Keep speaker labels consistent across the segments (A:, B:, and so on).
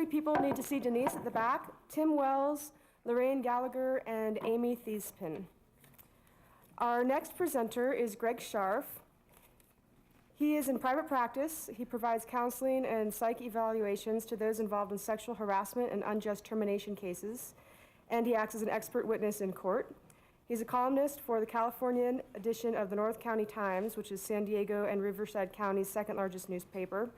A: three people need to see Denise at the back: Tim Wells, Lorraine Gallagher, and Amy Thiespin. Our next presenter is Greg Scharf. He is in private practice. He provides counseling and psych evaluations to those involved in sexual harassment and unjust termination cases, and he acts as an expert witness in court. He's a columnist for the Californian edition of the North County Times, which is San Diego and Riverside County's second largest newspaper,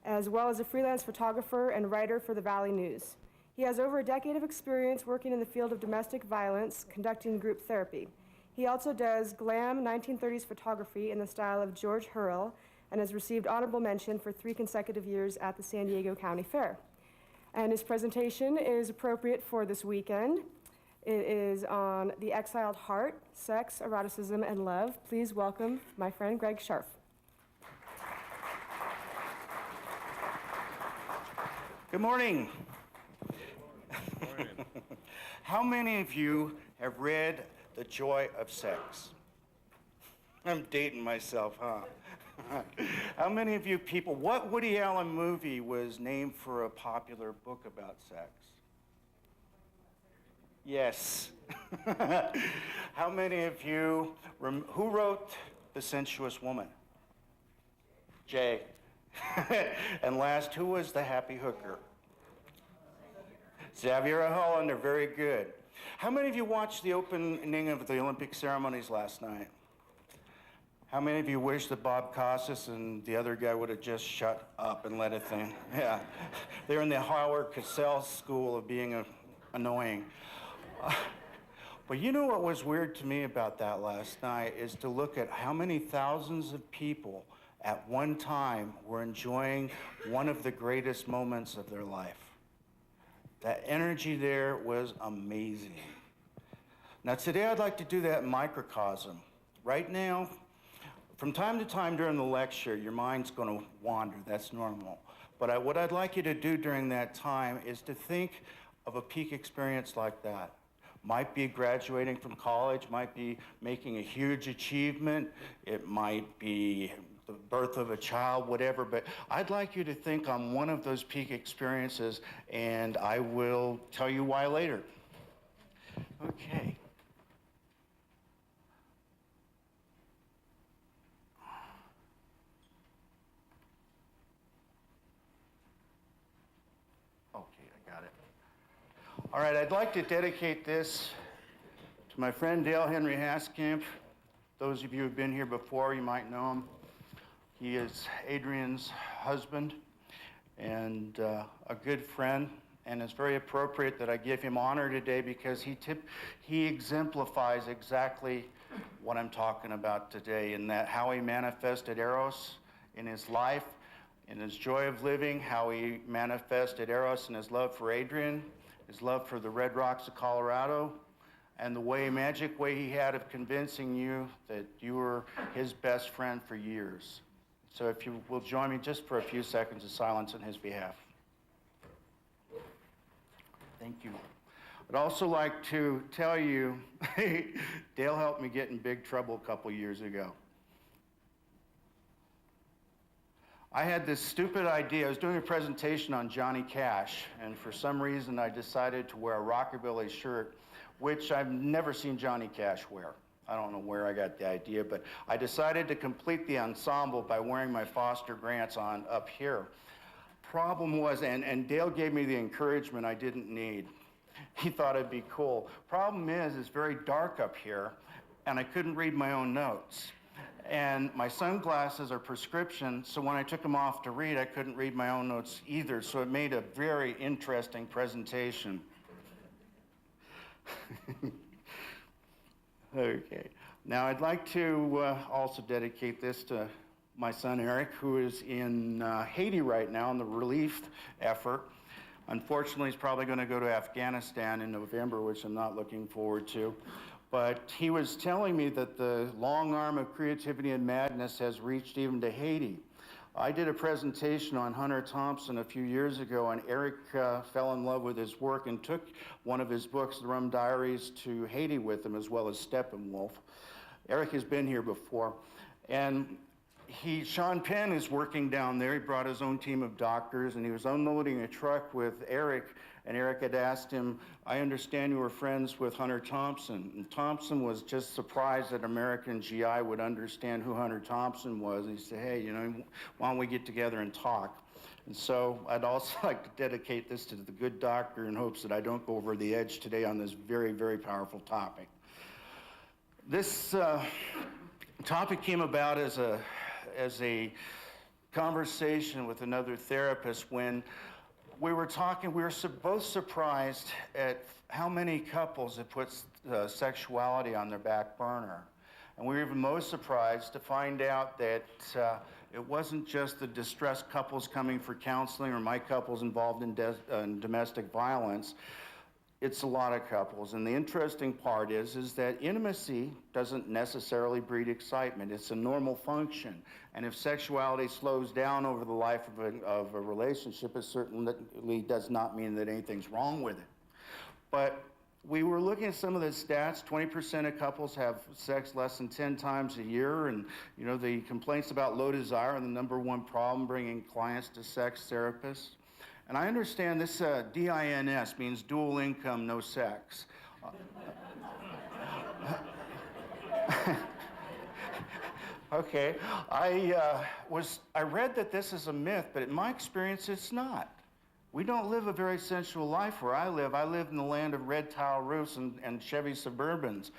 A: as well as a freelance photographer and writer for the Valley News. He has over a decade of experience working in the field of domestic violence, conducting group therapy. He also does glam 1930s photography in the style of George Hurrell and has received honorable mention for 3 consecutive years at the San Diego County Fair. And his presentation is appropriate for this weekend. It is on the Exiled Heart, Sex, Eroticism, and Love. Please welcome my friend Greg Scharf.
B: Good morning. Good morning. How many of you have read The Joy of Sex? I'm dating myself, huh? How many of you people, what Woody Allen movie was named for a popular book about sex? Yes. How many of you, who wrote The Sensuous Woman? Jay. And last, who was the happy hooker? Xavier Hollander, very good. How many of you watched the opening of the Olympic ceremonies last night? How many of you wish that Bob Costas and the other guy would have just shut up and let it think? Yeah, they're in the Howard Cosell school of being annoying. But you know what was weird to me about that last night is to look at how many thousands of people at one time were enjoying one of the greatest moments of their life. That energy there was amazing. Now today I'd like to do that in microcosm. Right now, from time to time during the lecture, your mind's going to wander. That's normal. But what I'd like you to do during that time is to think of a peak experience like that. Might be graduating from college, might be making a huge achievement, it might be the birth of a child, whatever, but I'd like you to think on one of those peak experiences, and I will tell you why later. Okay. Okay, I got it. All right, I'd like to dedicate this to my friend Dale Henry Haskamp. Those of you who've been here before, you might know him. He is Adrian's husband and a good friend, and it's very appropriate that I give him honor today because he exemplifies exactly what I'm talking about today, in that how he manifested Eros in his life, in his joy of living, how he manifested Eros in his love for Adrian, his love for the Red Rocks of Colorado, and the magic way he had of convincing you that you were his best friend for years. So if you will join me just for a few seconds of silence on his behalf. Thank you. I'd also like to tell you, Dale helped me get in big trouble a couple years ago. I had this stupid idea. I was doing a presentation on Johnny Cash, and for some reason I decided to wear a rockabilly shirt, which I've never seen Johnny Cash wear. I don't know where I got the idea, but I decided to complete the ensemble by wearing my Foster Grants on up here. Problem was, and Dale gave me the encouragement I didn't need. He thought it'd be cool. Problem is, it's very dark up here, and I couldn't read my own notes. And my sunglasses are prescription, so when I took them off to read, I couldn't read my own notes either, so it made a very interesting presentation. Okay. Now I'd like to also dedicate this to my son Eric, who is in Haiti right now in the relief effort. Unfortunately, he's probably going to go to Afghanistan in November, which I'm not looking forward to. But he was telling me that the long arm of creativity and madness has reached even to Haiti. I did a presentation on Hunter Thompson a few years ago, and Eric fell in love with his work and took one of his books, The Rum Diaries, to Haiti with him, as well as Steppenwolf. Eric has been here before. And Sean Penn is working down there. He brought his own team of doctors, and he was unloading a truck with Eric, and Eric had asked him, I understand you were friends with Hunter Thompson. And Thompson was just surprised that American GI would understand who Hunter Thompson was. And he said, hey, you know, why don't we get together and talk? And so I'd also like to dedicate this to the good doctor in hopes that I don't go over the edge today on this very, very powerful topic. This topic came about as a conversation with another therapist when we were talking. We were both surprised at how many couples had put sexuality on their back burner. And we were even most surprised to find out that it wasn't just the distressed couples coming for counseling or my couples involved in domestic violence. It's a lot of couples. And the interesting part is that intimacy doesn't necessarily breed excitement. It's a normal function. And if sexuality slows down over the life of a relationship, it certainly does not mean that anything's wrong with it. But we were looking at some of the stats. 20% of couples have sex less than 10 times a year. And, you know, the complaints about low desire are the #1 problem bringing clients to sex therapists. And I understand this DINS means dual income, no sex. Okay, I read that this is a myth, but in my experience, it's not. We don't live a very sensual life where I live. I live in the land of red tile roofs and Chevy Suburbans.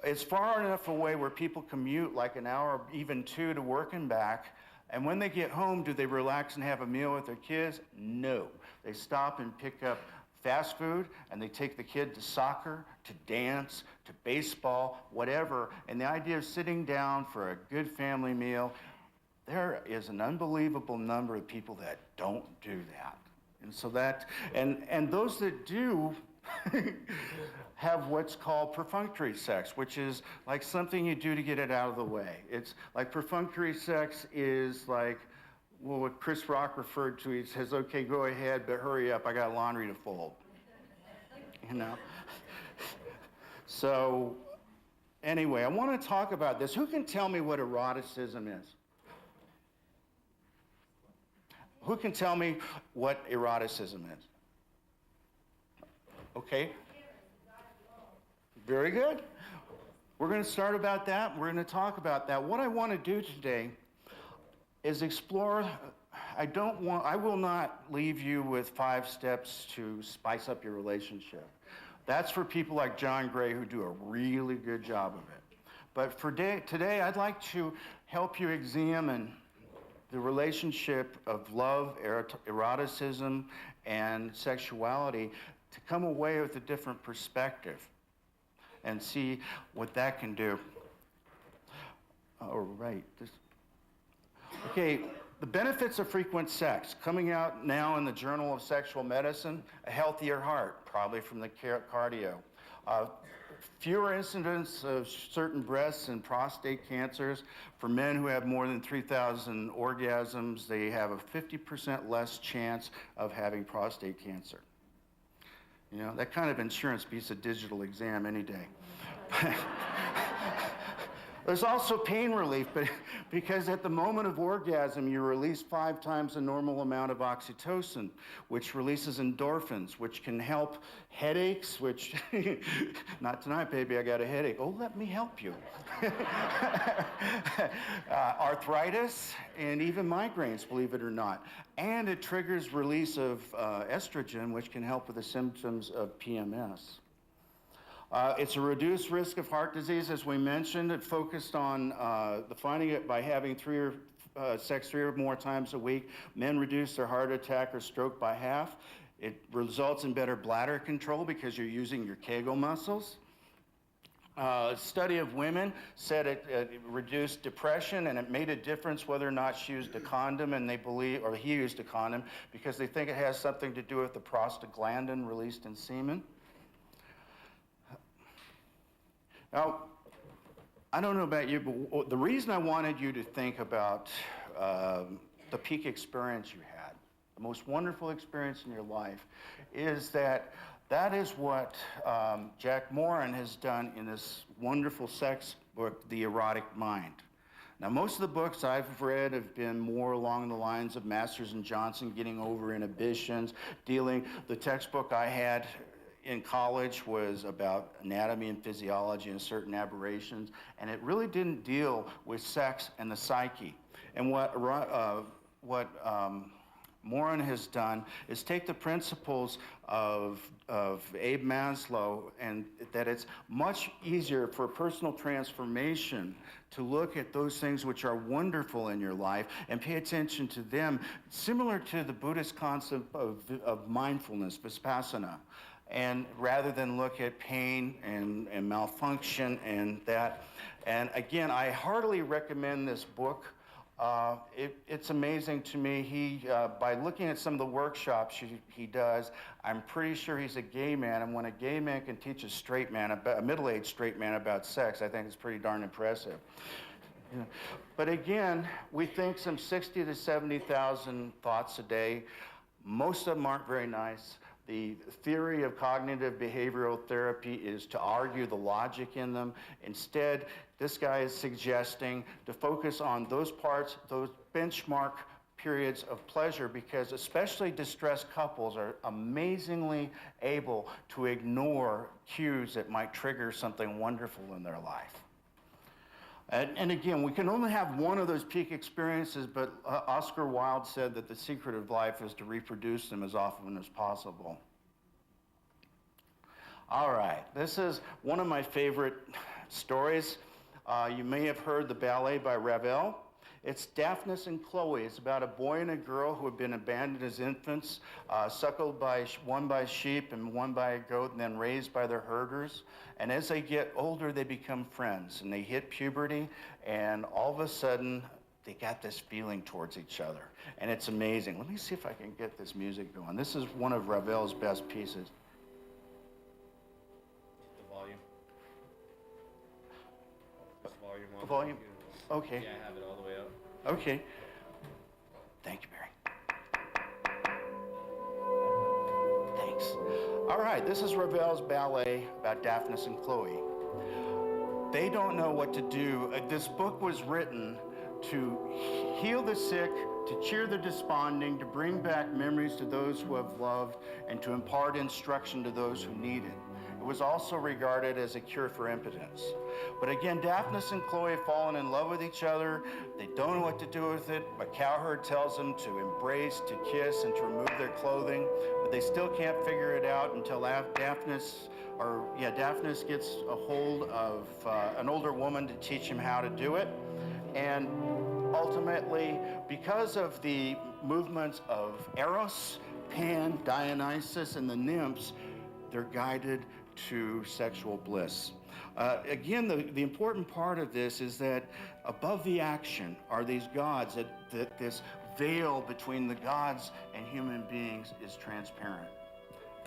B: It's far enough away where people commute like an hour, even 2, to work and back. And when they get home, do they relax and have a meal with their kids? No. They stop and pick up fast food, and they take the kid to soccer, to dance, to baseball, whatever. And the idea of sitting down for a good family meal, there is an unbelievable number of people that don't do that. And so that, and those that do have what's called perfunctory sex, which is like something you do to get it out of the way. It's like perfunctory sex is like, well, what Chris Rock referred to, he says, okay, go ahead, but hurry up, I got laundry to fold. You know? So, anyway, I want to talk about this. Who can tell me what eroticism is? Who can tell me what eroticism is? Okay. Very good. We're going to start about that. We're going to talk about that. What I want to do today is explore. I will not leave you with 5 steps to spice up your relationship. That's for people like John Gray who do a really good job of it. But for today, I'd like to help you examine the relationship of love, eroticism, and sexuality to come away with a different perspective and see what that can do. All right. Okay, the benefits of frequent sex. Coming out now in the Journal of Sexual Medicine, a healthier heart, probably from the cardio. Fewer incidents of certain breast and prostate cancers. For men who have more than 3,000 orgasms, they have a 50% less chance of having prostate cancer. You know, that kind of insurance beats a digital exam any day. There's also pain relief, but because at the moment of orgasm, you release 5 times the normal amount of oxytocin, which releases endorphins, which can help headaches, which, not tonight, baby, I got a headache. Oh, let me help you. Arthritis, and even migraines, believe it or not. And it triggers release of estrogen, which can help with the symptoms of PMS. It's a reduced risk of heart disease, as we mentioned. It focused on defining it by having sex 3 or more times a week. Men reduce their heart attack or stroke by half. It results in better bladder control because you're using your Kegel muscles. A study of women said it reduced depression, and it made a difference whether or not she used a condom, and they believe, or he used a condom, because they think it has something to do with the prostaglandin released in semen. Now, I don't know about you, but the reason I wanted you to think about the peak experience you had, the most wonderful experience in your life, is that is what Jack Moran has done in this wonderful sex book, The Erotic Mind. Now, most of the books I've read have been more along the lines of Masters and Johnson, getting over inhibitions, the textbook I had in college was about anatomy and physiology and certain aberrations, and it really didn't deal with sex and the psyche. And what Morin has done is take the principles of Abe Maslow, and that it's much easier for personal transformation to look at those things which are wonderful in your life and pay attention to them, similar to the Buddhist concept of mindfulness, vipassana, and rather than look at pain and malfunction and that. And again, I heartily recommend this book. It's amazing to me. By looking at some of the workshops he does, I'm pretty sure he's a gay man, and when a gay man can teach a straight man, a middle-aged straight man about sex, I think it's pretty darn impressive. Yeah. But again, we think some 60 to 70,000 thoughts a day. Most of them aren't very nice. The theory of cognitive behavioral therapy is to argue the logic in them. Instead, this guy is suggesting to focus on those parts, those benchmark periods of pleasure, because especially distressed couples are amazingly able to ignore cues that might trigger something wonderful in their life. And again, we can only have one of those peak experiences, but Oscar Wilde said that the secret of life is to reproduce them as often as possible. All right, this is one of my favorite stories. You may have heard the ballet by Ravel. It's Daphnis and Chloe. It's about a boy and a girl who have been abandoned as infants, suckled by one by sheep and one by a goat, and then raised by their herders. And as they get older, they become friends, and they hit puberty, and all of a sudden, they got this feeling towards each other. And it's amazing. Let me see if I can get this music going. This is one of Ravel's best pieces.
C: The volume. Just volume on.
B: Volume? Okay.
C: Yeah, I have it all the way up.
B: Okay. Thank you, Barry. Thanks. All right, this is Ravel's ballet about Daphnis and Chloe. They don't know what to do. This book was written to heal the sick, to cheer the desponding, to bring back memories to those who have loved, and to impart instruction to those who need it. It was also regarded as a cure for impotence. But again, Daphnis and Chloe have fallen in love with each other. They don't know what to do with it. A cowherd tells them to embrace, to kiss, and to remove their clothing, but they still can't figure it out until Daphnis gets a hold of an older woman to teach him how to do it. And ultimately, because of the movements of Eros, Pan, Dionysus, and the nymphs, they're guided to sexual bliss. Again, the important part of this is that above the action are these gods, that this veil between the gods and human beings is transparent.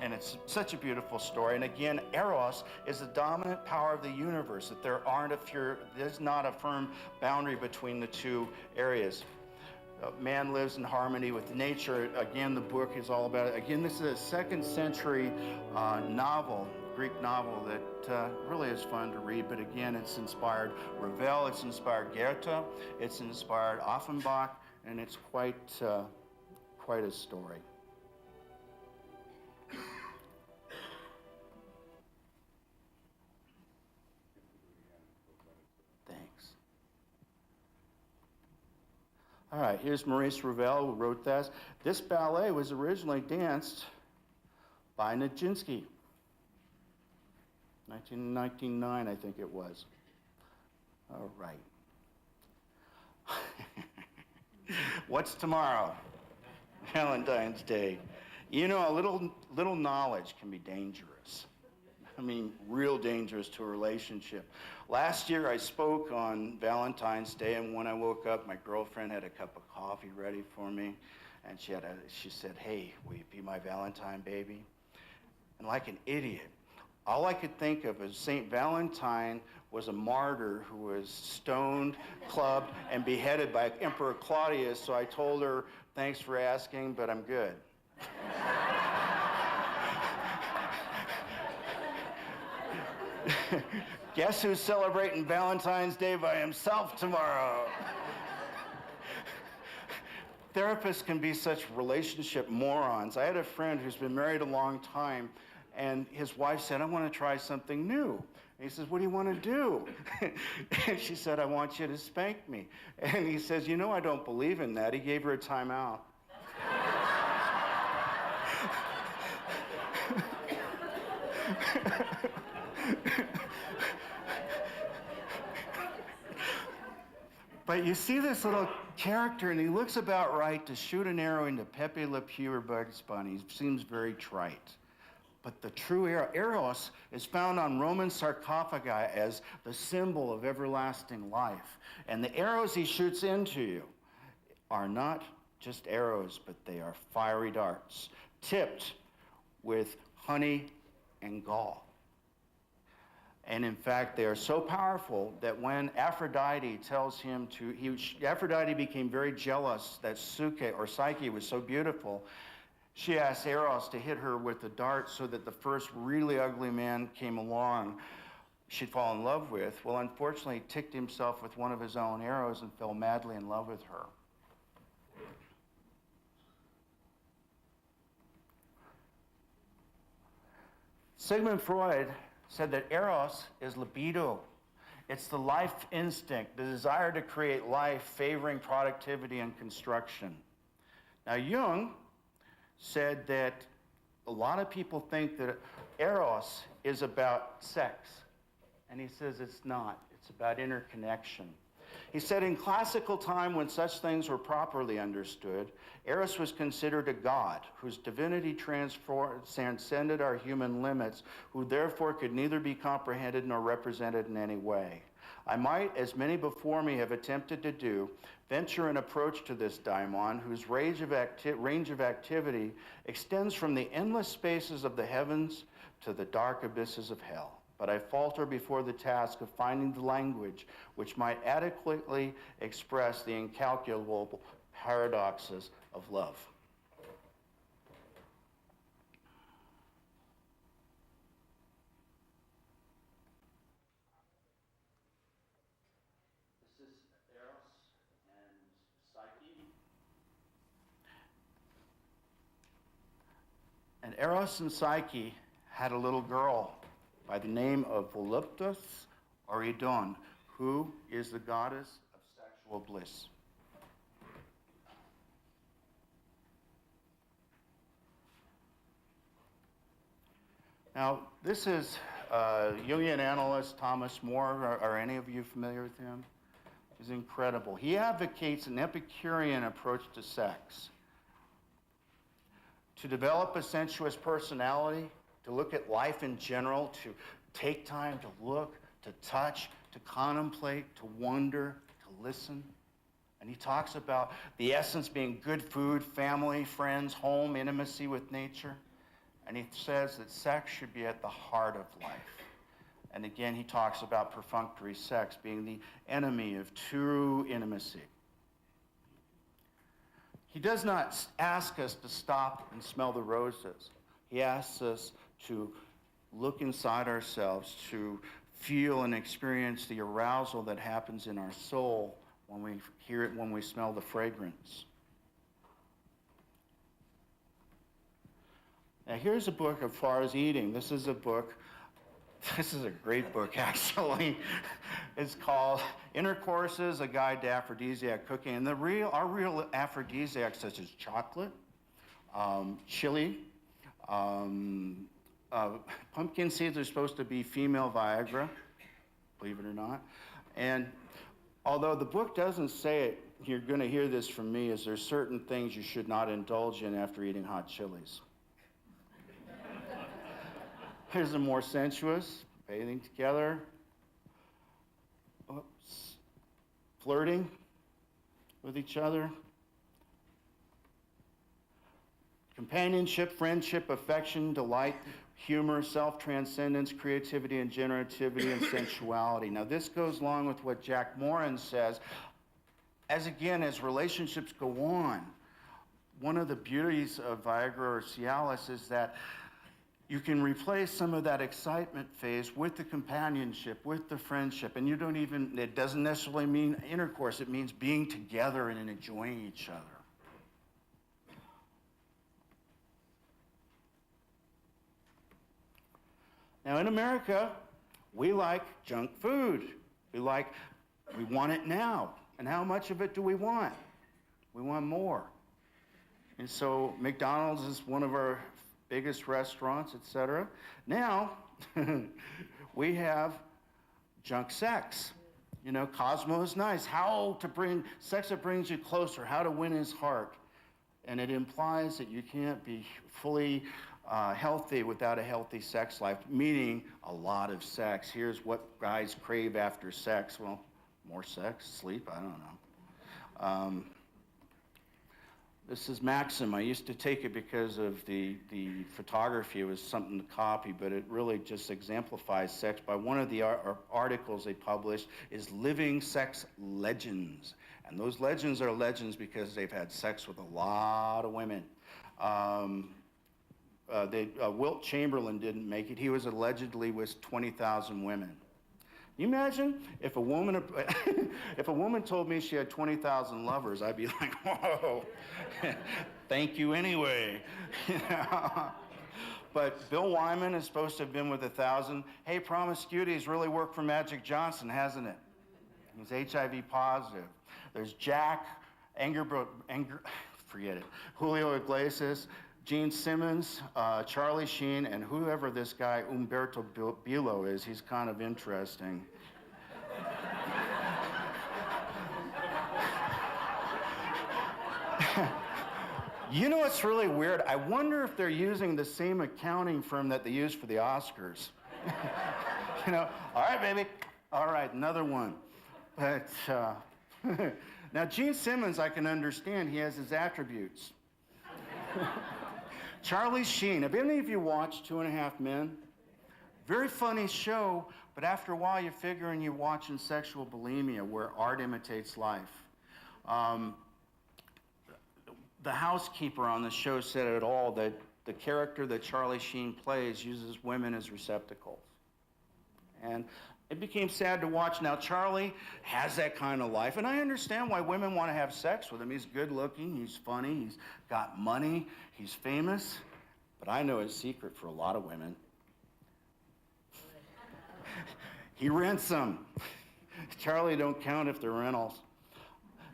B: And it's such a beautiful story. And again, Eros is the dominant power of the universe, that there's not a firm boundary between the two areas. Man lives in harmony with nature. Again, the book is all about it. Again, this is a 2nd century novel, Greek novel, that really is fun to read. But again, it's inspired Ravel, it's inspired Goethe, it's inspired Offenbach, and it's quite a story. Thanks. All right, here's Maurice Ravel, who wrote this. This ballet was originally danced by Nijinsky. 1999, I think it was. All right. What's tomorrow? Valentine's Day. You know, a little knowledge can be dangerous. I mean, real dangerous to a relationship. Last year, I spoke on Valentine's Day, and when I woke up, my girlfriend had a cup of coffee ready for me, and she said, "Hey, will you be my Valentine, baby?" And like an idiot, all I could think of is St. Valentine was a martyr who was stoned, clubbed, and beheaded by Emperor Claudius, so I told her, "Thanks for asking, but I'm good." Guess who's celebrating Valentine's Day by himself tomorrow? Therapists can be such relationship morons. I had a friend who's been married a long time, and his wife said, I want to try something new. And he says, what do you want to do? And she said, I want you to spank me. And he says, you know, I don't believe in that. He gave her a timeout. But you see this little character, and he looks about right to shoot an arrow into Pepe Le Pew or Bugs Bunny. He seems very trite. But the true Eros is found on Roman sarcophagi as the symbol of everlasting life. And the arrows he shoots into you are not just arrows, but they are fiery darts, tipped with honey and gall. And in fact, they are so powerful that when Aphrodite tells him to, Aphrodite became very jealous that Psyche was so beautiful. She asked Eros to hit her with a dart so that the first really ugly man came along she'd fall in love with. Well, unfortunately, he ticked himself with one of his own arrows and fell madly in love with her. Sigmund Freud said that Eros is libido. It's the life instinct, the desire to create life favoring productivity and construction. Now, Jung said that a lot of people think that Eros is about sex, and he says it's not. It's about interconnection. He said in classical time, when such things were properly understood, Eros was considered a god whose divinity transcended our human limits, who therefore could neither be comprehended nor represented in any way. I might, as many before me have attempted to do, venture an approach to this daimon, whose range of activity extends from the endless spaces of the heavens to the dark abysses of hell. But I falter before the task of finding the language which might adequately express the incalculable paradoxes of love. This is Eros and Psyche. And Eros and Psyche had a little girl by the name of Voluptas or Idon, who is the goddess of sexual bliss. Now, this is Jungian analyst Thomas More. Are any of you familiar with him? He's incredible. He advocates an Epicurean approach to sex. To develop a sensuous personality, to look at life in general, to take time to look, to touch, to contemplate, to wonder, to listen. And he talks about the essence being good food, family, friends, home, intimacy with nature. And he says that sex should be at the heart of life. And again, he talks about perfunctory sex being the enemy of true intimacy. He does not ask us to stop and smell the roses. He asks us to look inside ourselves, to feel and experience the arousal that happens in our soul when we hear it, when we smell the fragrance. Now, here's a book as far as eating. This is a great book, actually. It's called Intercourses, A Guide to Aphrodisiac Cooking. And our real aphrodisiacs, such as chocolate, chili, pumpkin seeds are supposed to be female Viagra, believe it or not. And although the book doesn't say it, you're going to hear this from me, is there's certain things you should not indulge in after eating hot chilies. Here's a more sensuous, bathing together, flirting with each other, companionship, friendship, affection, delight, humor, self-transcendence, creativity, and generativity, and sensuality. Now, this goes along with what Jack Morin says. As relationships go on, one of the beauties of Viagra or Cialis is that you can replace some of that excitement phase with the companionship, with the friendship, and it doesn't necessarily mean intercourse, it means being together and enjoying each other. Now in America, we like junk food. We want it now. And how much of it do we want? We want more. And so McDonald's is one of our biggest restaurants, etc. Now, we have junk sex. You know, Cosmo is nice. How to bring sex that brings you closer, how to win his heart. And it implies that you can't be fully healthy without a healthy sex life, meaning a lot of sex. Here's what guys crave after sex. Well, more sex, sleep, I don't know. This is Maxim. I used to take it because of the photography. It was something to copy, but it really just exemplifies sex. By one of the articles they published is Living Sex Legends. And those legends are legends because they've had sex with a lot of women. Wilt Chamberlain didn't make it. He was allegedly with 20,000 women. Can you imagine if a woman told me she had 20,000 lovers, I'd be like, whoa, thank you anyway. But Bill Wyman is supposed to have been with 1,000. Hey, promiscuity has really worked for Magic Johnson, hasn't it? He's HIV positive. There's Jack, forget it, Julio Iglesias, Gene Simmons, Charlie Sheen, and whoever this guy Umberto Bilo is, he's kind of interesting. You know what's really weird? I wonder if they're using the same accounting firm that they use for the Oscars. You know, all right, baby. All right, another one. But now Gene Simmons, I can understand. He has his attributes. Charlie Sheen. Have any of you watched 2.5 Men? Very funny show, but after a while you figure and you're watching sexual bulimia where art imitates life. The housekeeper on the show said it all, that the character that Charlie Sheen plays uses women as receptacles. And it became sad to watch. Now, Charlie has that kind of life, and I understand why women want to have sex with him. He's good looking, he's funny, he's got money, he's famous, but I know his secret for a lot of women. He rents them. Charlie don't count if they're rentals.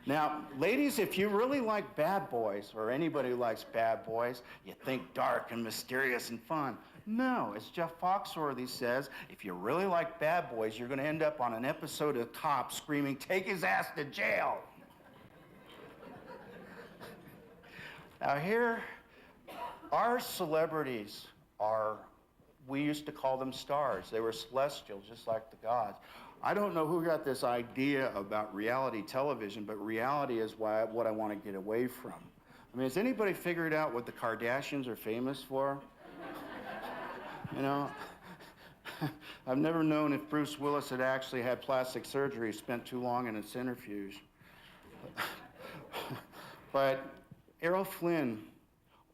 B: Now, ladies, if you really like bad boys, or anybody who likes bad boys, you think dark and mysterious and fun. No, as Jeff Foxworthy says, if you really like bad boys, you're going to end up on an episode of Cops screaming, "Take his ass to jail." Now here, our celebrities we used to call them stars. They were celestial, just like the gods. I don't know who got this idea about reality television, but reality is what I want to get away from. I mean, has anybody figured out what the Kardashians are famous for? You know, I've never known if Bruce Willis had actually had plastic surgery, spent too long in a centrifuge. But Errol Flynn,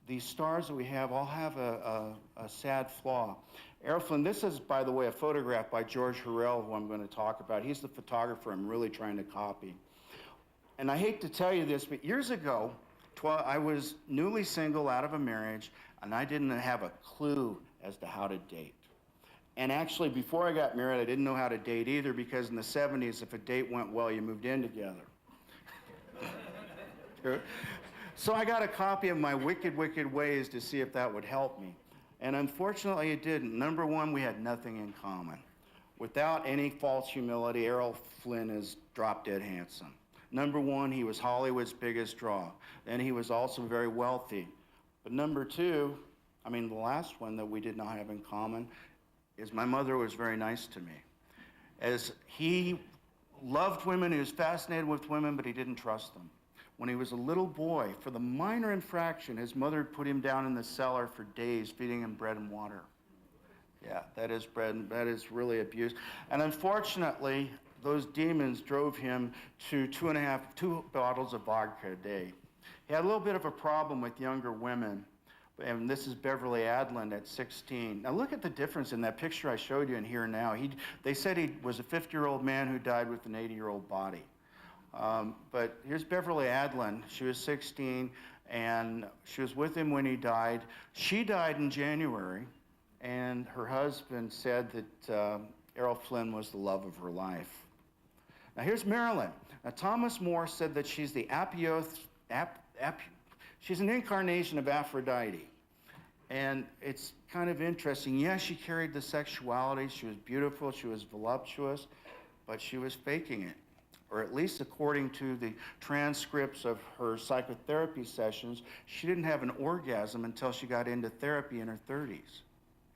B: these stars that we have all have a sad flaw. Errol Flynn, this is, by the way, a photograph by George Hurrell, who I'm going to talk about. He's the photographer I'm really trying to copy. And I hate to tell you this, but years ago, I was newly single out of a marriage, and I didn't have a clue as to how to date. And actually, before I got married, I didn't know how to date either, because in the 70s, if a date went well, you moved in together. So I got a copy of My Wicked, Wicked Ways to see if that would help me. And unfortunately, it didn't. Number one, we had nothing in common. Without any false humility, Errol Flynn is drop-dead handsome. Number one, he was Hollywood's biggest draw. And he was also very wealthy. But number two, the last one that we did not have in common is my mother was very nice to me. As he loved women, he was fascinated with women, but he didn't trust them. When he was a little boy, for the minor infraction, his mother put him down in the cellar for days, feeding him bread and water. Yeah, that is really abuse. And unfortunately, those demons drove him to 2 bottles of vodka a day. He had a little bit of a problem with younger women, And this is Beverly Adland at 16. Now look at the difference in that picture I showed you in Here Now. They said he was a 50-year-old man who died with an 80-year-old body. But here's Beverly Adland. She was 16, and she was with him when he died. She died in January, and her husband said that Errol Flynn was the love of her life. Now here's Marilyn. Now Thomas More said that she's the she's an incarnation of Aphrodite. And it's kind of interesting. Yes, she carried the sexuality. She was beautiful. She was voluptuous. But she was faking it. Or at least according to the transcripts of her psychotherapy sessions, she didn't have an orgasm until she got into therapy in her 30s.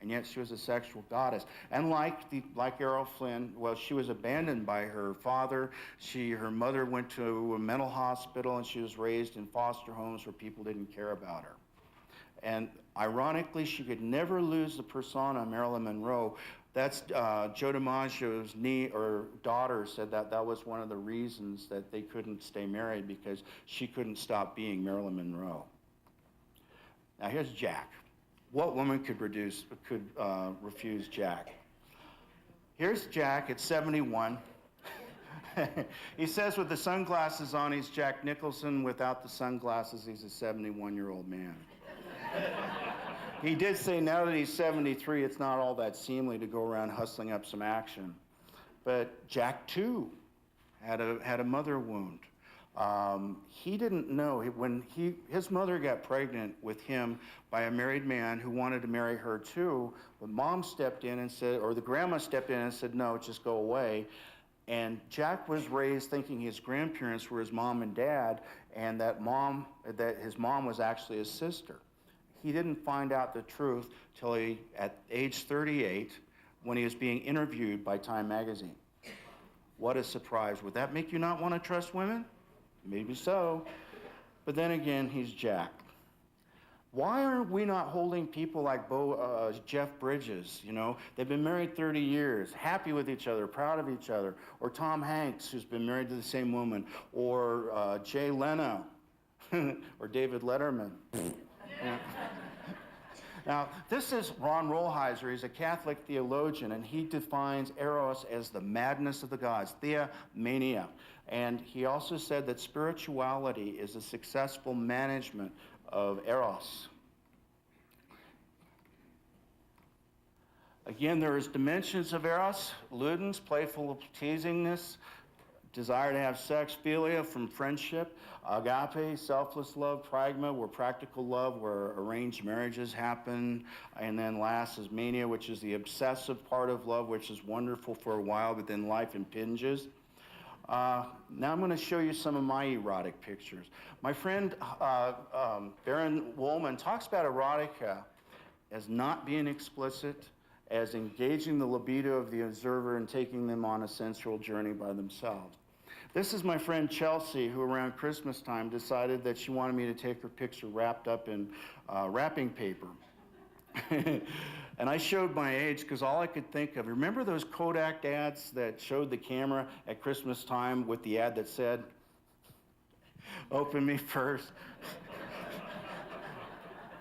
B: And yet she was a sexual goddess. And like Errol Flynn, well, she was abandoned by her father. Her mother went to a mental hospital, and she was raised in foster homes where people didn't care about her. And ironically, she could never lose the persona of Marilyn Monroe. That's Joe DiMaggio's daughter said that was one of the reasons that they couldn't stay married, because she couldn't stop being Marilyn Monroe. Now here's Jack. What woman could refuse Jack? Here's Jack at 71. He says with the sunglasses on, he's Jack Nicholson. Without the sunglasses, he's a 71-year-old man. He did say now that he's 73, it's not all that seemly to go around hustling up some action. But Jack, too, had a mother wound. He didn't know, when his mother got pregnant with him by a married man who wanted to marry her too, the mom stepped in and said, or the grandma stepped in and said, no, just go away. And Jack was raised thinking his grandparents were his mom and dad, and that his mom was actually his sister. He didn't find out the truth till at age 38, when he was being interviewed by Time magazine. What a surprise. Would that make you not want to trust women? Maybe so. But then again, he's Jack. Why are we not holding people like Jeff Bridges? You know, they've been married 30 years, happy with each other, proud of each other. Or Tom Hanks, who's been married to the same woman. Or Jay Leno. Or David Letterman. Yeah. Now, this is Ron Rolheiser. He's a Catholic theologian, and he defines Eros as the madness of the gods, thea mania. And he also said that spirituality is a successful management of Eros. Again, there is dimensions of Eros: ludens, playful teasingness, desire to have sex; philia, from friendship; agape, selfless love; pragma, where practical love, where arranged marriages happen; and then last is mania, which is the obsessive part of love, which is wonderful for a while, but then life impinges. Now I'm going to show you some of my erotic pictures. My friend Baron Woolman talks about erotica as not being explicit, as engaging the libido of the observer and taking them on a sensual journey by themselves. This is my friend Chelsea, who around Christmas time decided that she wanted me to take her picture wrapped up in wrapping paper. And I showed my age because all I could think of, remember those Kodak ads that showed the camera at Christmas time with the ad that said, "Open me first"?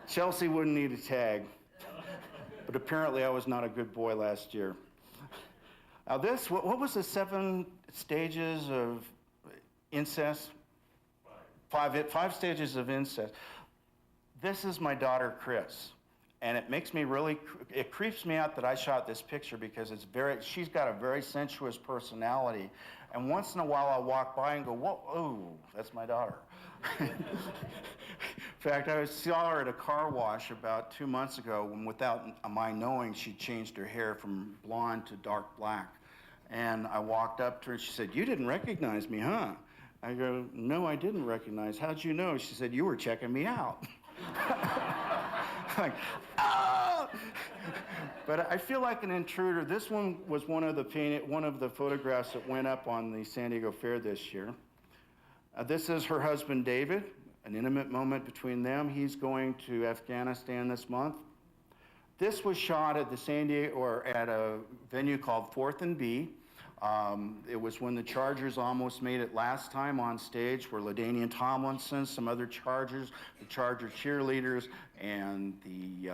B: Chelsea wouldn't need a tag, but apparently I was not a good boy last year. Now this, what was the 7 stages of incest? Five stages of incest. This is my daughter, Chris. And it makes me it creeps me out that I shot this picture, because she's got a very sensuous personality. And once in a while I'll walk by and go, whoa, oh, that's my daughter. In fact, I saw her at a car wash about 2 months ago, when without my knowing, she changed her hair from blonde to dark black. And I walked up to her and she said, "You didn't recognize me, huh?" I go, "No, I didn't recognize. How'd you know?" She said, "You were checking me out." Like, ah! But I feel like an intruder. This one was one of the photographs that went up on the San Diego Fair this year. This is her husband, David, an intimate moment between them. He's going to Afghanistan this month. This was shot at at a venue called 4th and B. It was when the Chargers almost made it last time on stage, where LaDainian Tomlinson, some other Chargers, the Charger cheerleaders, and the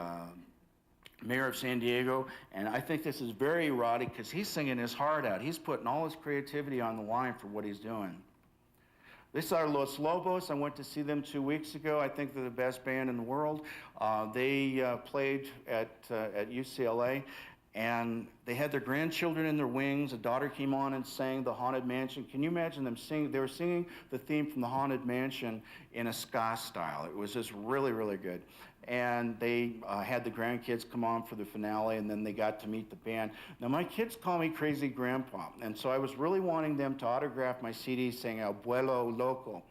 B: mayor of San Diego. And I think this is very erotic because he's singing his heart out. He's putting all his creativity on the line for what he's doing. This are Los Lobos. I went to see them 2 weeks ago. I think they're the best band in the world. They played at UCLA, and they had their grandchildren in their wings. A daughter came on and sang The Haunted Mansion. Can you imagine them singing? They were singing the theme from The Haunted Mansion in a ska style. It was just really, really good. And they had the grandkids come on for the finale, and then they got to meet the band. Now, my kids call me Crazy Grandpa, and so I was really wanting them to autograph my CD saying Abuelo Loco.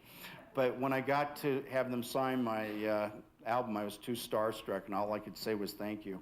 B: But when I got to have them sign my album, I was too starstruck, and all I could say was thank you.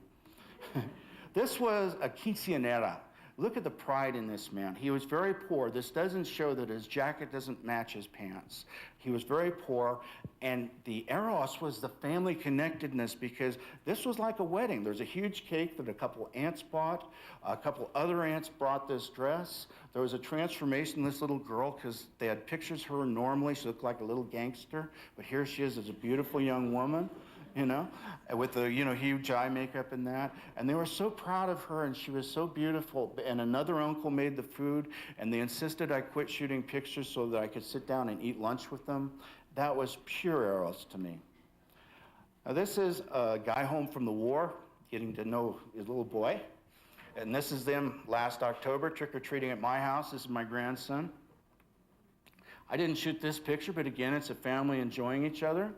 B: This was a quinceañera. Look at the pride in this man. He was very poor. This doesn't show that his jacket doesn't match his pants. He was very poor, and the eros was the family connectedness, because this was like a wedding. There's a huge cake that a couple aunts bought. A couple other aunts brought this dress. There was a transformation in this little girl, because they had pictures of her normally. She looked like a little gangster, but here she is as a beautiful young woman, you know, with the, huge eye makeup and that. And they were so proud of her, and she was so beautiful. And another uncle made the food, and they insisted I quit shooting pictures so that I could sit down and eat lunch with them. That was pure eros to me. Now, this is a guy home from the war, getting to know his little boy. And this is them last October, trick-or-treating at my house. This is my grandson. I didn't shoot this picture, but again, it's a family enjoying each other.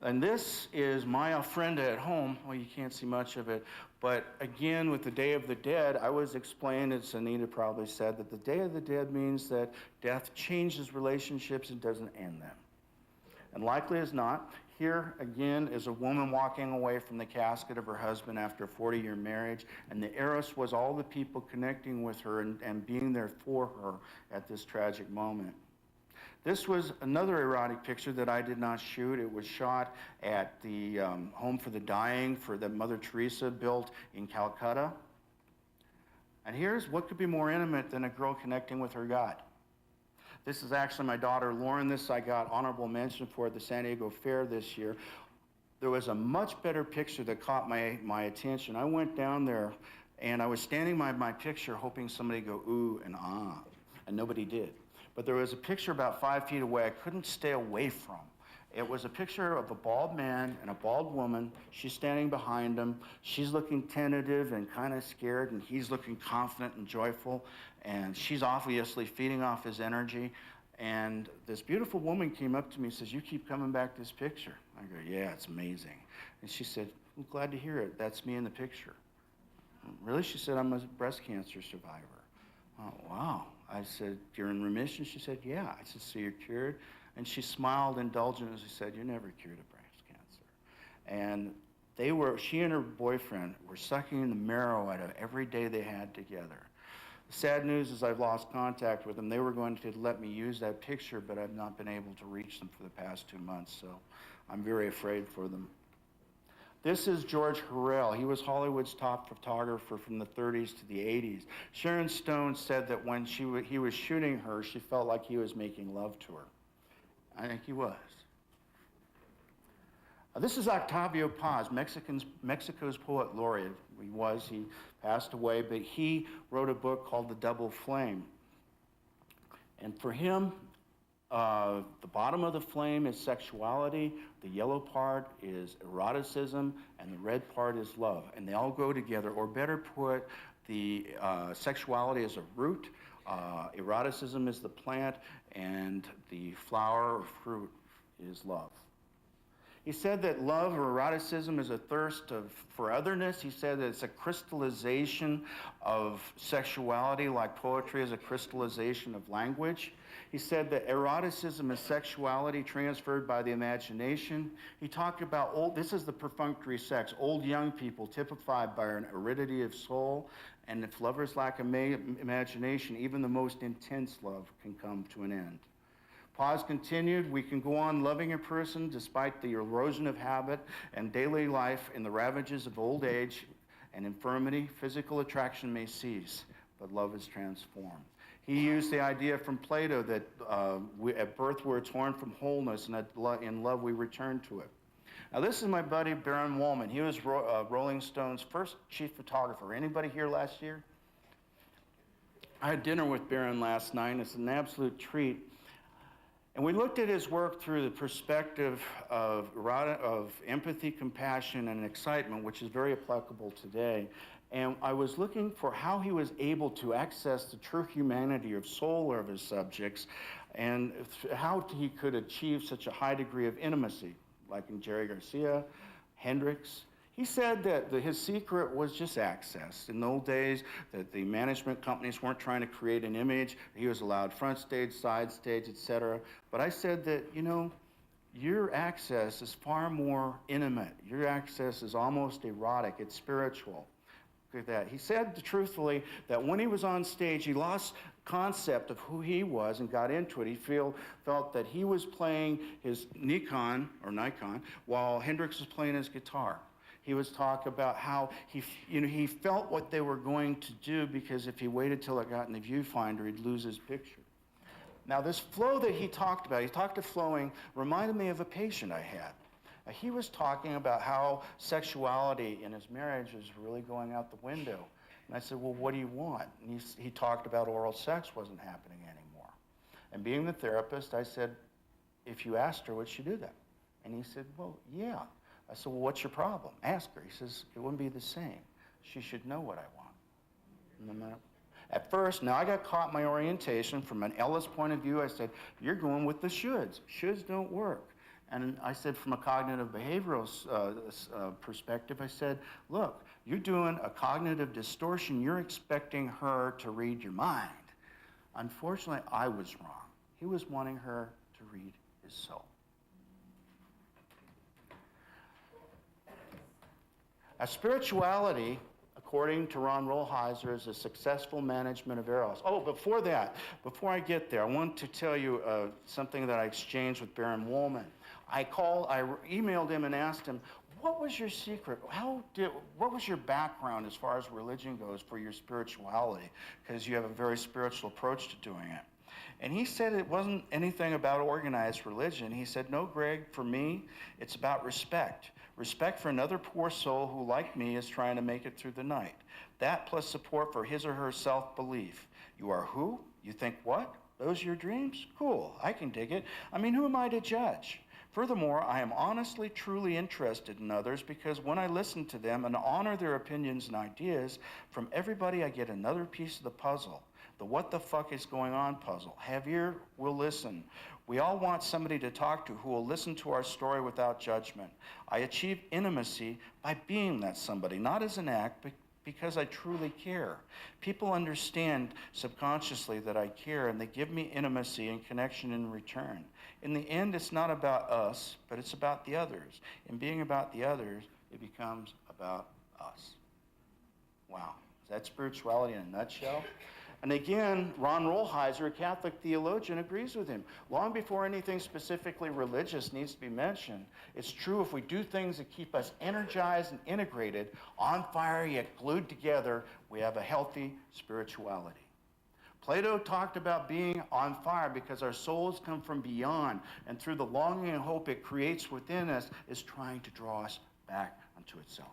B: And this is my ofrenda at home. Well, you can't see much of it. But again, with the Day of the Dead, I was explained, as Anita probably said, that the Day of the Dead means that death changes relationships and doesn't end them. And likely as not, here again is a woman walking away from the casket of her husband after a 40-year marriage. And the eros was all the people connecting with her and being there for her at this tragic moment. This was another erotic picture that I did not shoot. It was shot at the Home for the Dying that Mother Teresa built in Calcutta. And here's what could be more intimate than a girl connecting with her God. This is actually my daughter Lauren. This I got honorable mention for at the San Diego Fair this year. There was a much better picture that caught my attention. I went down there, and I was standing by my picture hoping somebody would go ooh and ah, and nobody did. But there was a picture about 5 feet away I couldn't stay away from. It was a picture of a bald man and a bald woman. She's standing behind him. She's looking tentative and kind of scared, and he's looking confident and joyful. And she's obviously feeding off his energy. And this beautiful woman came up to me and says, "You keep coming back to this picture." I go, "Yeah, it's amazing." And she said, "I'm glad to hear it. That's me in the picture." "Really?" She said, "I'm a breast cancer survivor." "Oh, wow." I said, "You're in remission?" She said, "Yeah." I said, "So you're cured?" And she smiled indulgently. She said, "You're never cured of breast cancer." And she and her boyfriend were sucking the marrow out of every day they had together. The sad news is I've lost contact with them. They were going to let me use that picture, but I've not been able to reach them for the past 2 months, so I'm very afraid for them. This is George Harrell. He was Hollywood's top photographer from the 30s to the 80s. Sharon Stone said that when he was shooting her, she felt like he was making love to her. I think he was. This is Octavio Paz, Mexico's poet laureate. He passed away, but he wrote a book called The Double Flame. And for him, the bottom of the flame is sexuality, the yellow part is eroticism, and the red part is love. And they all go together, or better put, the sexuality is a root, eroticism is the plant, and the flower or fruit is love. He said that love or eroticism is a thirst for otherness. He said that it's a crystallization of sexuality, like poetry is a crystallization of language. He said that eroticism is sexuality transferred by the imagination. He talked about this is the perfunctory sex, old young people typified by an aridity of soul. And if lovers lack imagination, even the most intense love can come to an end. Paz continued, "We can go on loving a person despite the erosion of habit and daily life and the ravages of old age and infirmity. Physical attraction may cease, but love is transformed. He used the idea from Plato that at birth we're torn from wholeness, and in love we return to it. Now, this is my buddy Baron Wolman. He was Rolling Stone's first chief photographer. Anybody here last year? I had dinner with Baron last night. It's an absolute treat. And we looked at his work through the perspective of empathy, compassion, and excitement, which is very applicable today. And I was looking for how he was able to access the true humanity of soul of his subjects, and how he could achieve such a high degree of intimacy, like in Jerry Garcia, Hendrix. He said that his secret was just access. In the old days, that the management companies weren't trying to create an image. He was allowed front stage, side stage, etc. But I said that, you know, your access is far more intimate. Your access is almost erotic. It's spiritual. Look at that. He said truthfully that when he was on stage, he lost concept of who he was and got into it. He felt that he was playing his Nikon, while Hendrix was playing his guitar. He was talking about how he felt what they were going to do, because if he waited till it got in the viewfinder, he'd lose his picture. Now, this flow that he talked about, he talked of flowing, reminded me of a patient I had. He was talking about how sexuality in his marriage is really going out the window. And I said, well, what do you want? And he talked about oral sex wasn't happening anymore. And being the therapist, I said, if you asked her, would she do that? And he said, well, yeah. I said, well, what's your problem? Ask her. He says, it wouldn't be the same. She should know what I want. No matter. At first, now I got caught in my orientation. From an Ellis point of view, I said, you're going with the shoulds. Shoulds don't work. And I said, from a cognitive behavioral perspective, I said, look, you're doing a cognitive distortion. You're expecting her to read your mind. Unfortunately, I was wrong. He was wanting her to read his soul. Now, spirituality, according to Ron Rolheiser, is a successful management of eros. Oh, before I get there, I want to tell you something that I exchanged with Baron Wolman. I emailed him and asked him, what was your secret? What was your background as far as religion goes for your spirituality? Because you have a very spiritual approach to doing it. And he said it wasn't anything about organized religion. He said, no, Greg, for me, it's about respect. Respect for another poor soul who, like me, is trying to make it through the night. That plus support for his or her self-belief. You are who? You think what? Those are your dreams? Cool, I can dig it. I mean, who am I to judge? Furthermore, I am honestly, truly interested in others, because when I listen to them and honor their opinions and ideas, from everybody I get another piece of the puzzle. The what the fuck is going on puzzle. Have ear, will listen. We all want somebody to talk to who will listen to our story without judgment. I achieve intimacy by being that somebody, not as an act, but because I truly care. People understand subconsciously that I care, and they give me intimacy and connection in return. In the end, it's not about us, but it's about the others. In being about the others, it becomes about us. Wow. Is that spirituality in a nutshell? And again, Ron Rolheiser, a Catholic theologian, agrees with him. Long before anything specifically religious needs to be mentioned, it's true if we do things that keep us energized and integrated, on fire yet glued together, we have a healthy spirituality. Plato talked about being on fire because our souls come from beyond, and through the longing and hope it creates within us is trying to draw us back unto itself.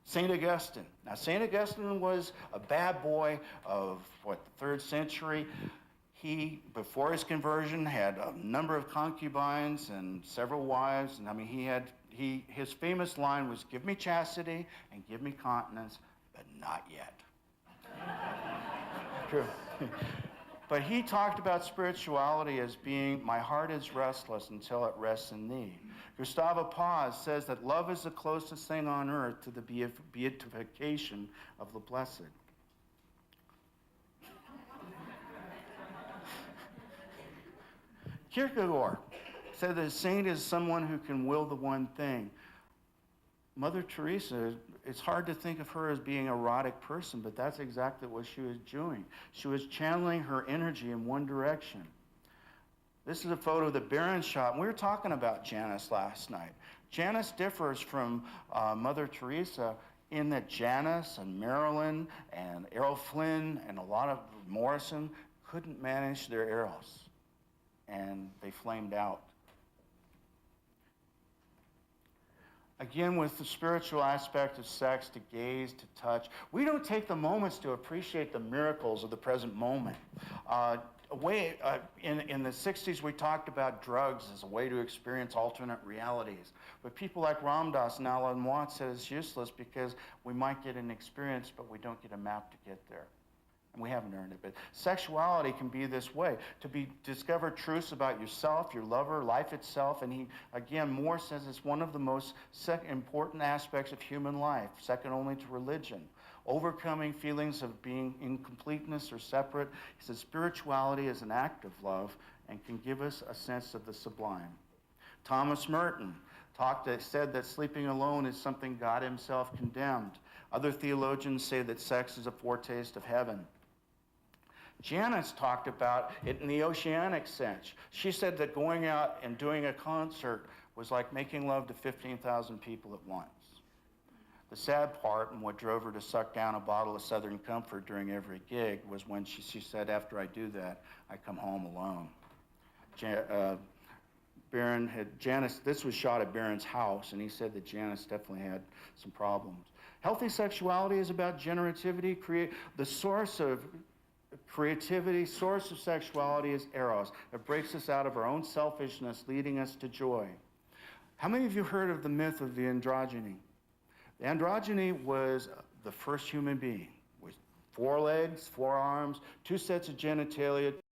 B: St. Augustine. Now, St. Augustine was a bad boy of, the 3rd century. He, before his conversion, had a number of concubines and several wives. And I mean, his famous line was, give me chastity and give me continence, but not yet. True. But he talked about spirituality as being, my heart is restless until it rests in thee. Gustave Paz says that love is the closest thing on earth to the beatification of the blessed. Kierkegaard said that a saint is someone who can will the one thing. Mother Teresa, it's hard to think of her as being an erotic person, but that's exactly what she was doing. She was channeling her energy in one direction. This is a photo that Baron shot, and we were talking about Janice last night. Janice differs from Mother Teresa in that Janice and Marilyn and Errol Flynn and a lot of Morrison couldn't manage their eros, and they flamed out. Again, with the spiritual aspect of sex, to gaze, to touch, we don't take the moments to appreciate the miracles of the present moment. In the 60s, we talked about drugs as a way to experience alternate realities. But people like Ram Dass and Alan Watts said it's useless because we might get an experience, but we don't get a map to get there. And we haven't earned it. But sexuality can be this way, to discover truths about yourself, your lover, life itself. And he, again, Moore says it's one of the most important aspects of human life, second only to religion. Overcoming feelings of being incompleteness or separate. He says spirituality is an act of love and can give us a sense of the sublime. Thomas Merton said that sleeping alone is something God himself condemned. Other theologians say that sex is a foretaste of heaven. Janice talked about it in the oceanic sense. She said that going out and doing a concert was like making love to 15,000 people at once. The sad part, and what drove her to suck down a bottle of Southern Comfort during every gig, was when she said, after I do that, I come home alone. Janice, this was shot at Barron's house, and he said that Janice definitely had some problems. Healthy sexuality is about generativity. The source of creativity, source of sexuality is eros. It breaks us out of our own selfishness, leading us to joy. How many of you heard of the myth of the androgyny? The androgyny was the first human being with 4 legs, 4 arms, 2 sets of genitalia,